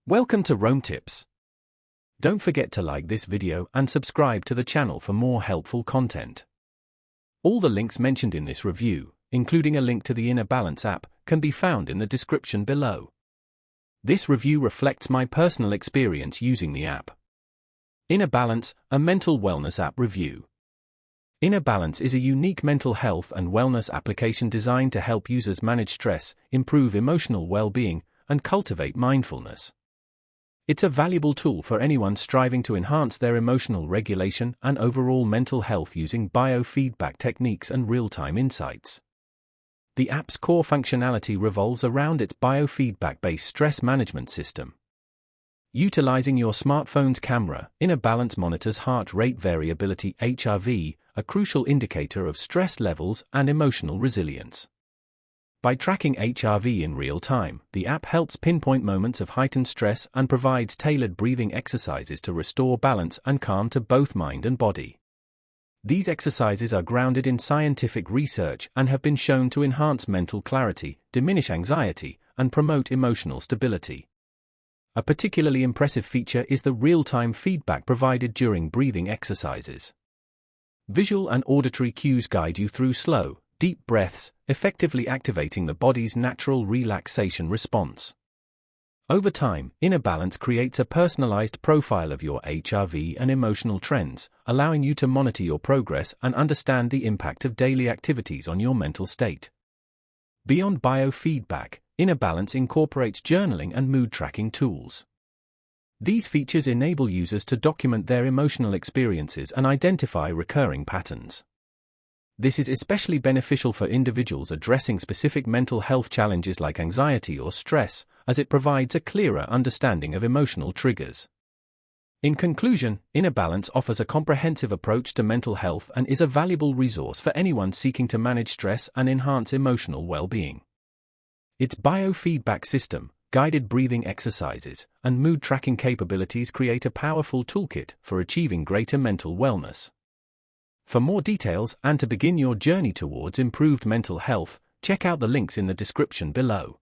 Welcome to Rome Tips. Don't forget to like this video and subscribe to the channel for more helpful content. All the links mentioned in this review, including a link to the Inner Balance app, can be found in the description below. This review reflects my personal experience using the app. Inner Balance, a mental wellness app review. Inner Balance is a unique mental health and wellness application designed to help users manage stress, improve emotional well-being, and cultivate mindfulness. It's a valuable tool for anyone striving to enhance their emotional regulation and overall mental health using biofeedback techniques and real-time insights. The app's core functionality revolves around its biofeedback-based stress management system. Utilizing your smartphone's camera, Inner Balance monitors heart rate variability (HRV), a crucial indicator of stress levels and emotional resilience. By tracking HRV in real time, the app helps pinpoint moments of heightened stress and provides tailored breathing exercises to restore balance and calm to both mind and body. These exercises are grounded in scientific research and have been shown to enhance mental clarity, diminish anxiety, and promote emotional stability. A particularly impressive feature is the real-time feedback provided during breathing exercises. Visual and auditory cues guide you through slow, deep breaths, effectively activating the body's natural relaxation response. Over time, Inner Balance creates a personalized profile of your HRV and emotional trends, allowing you to monitor your progress and understand the impact of daily activities on your mental state. Beyond biofeedback, Inner Balance incorporates journaling and mood tracking tools. These features enable users to document their emotional experiences and identify recurring patterns. This is especially beneficial for individuals addressing specific mental health challenges like anxiety or stress, as it provides a clearer understanding of emotional triggers. In conclusion, Inner Balance offers a comprehensive approach to mental health and is a valuable resource for anyone seeking to manage stress and enhance emotional well-being. Its biofeedback system, guided breathing exercises, and mood tracking capabilities create a powerful toolkit for achieving greater mental wellness. For more details and to begin your journey towards improved mental health, check out the links in the description below.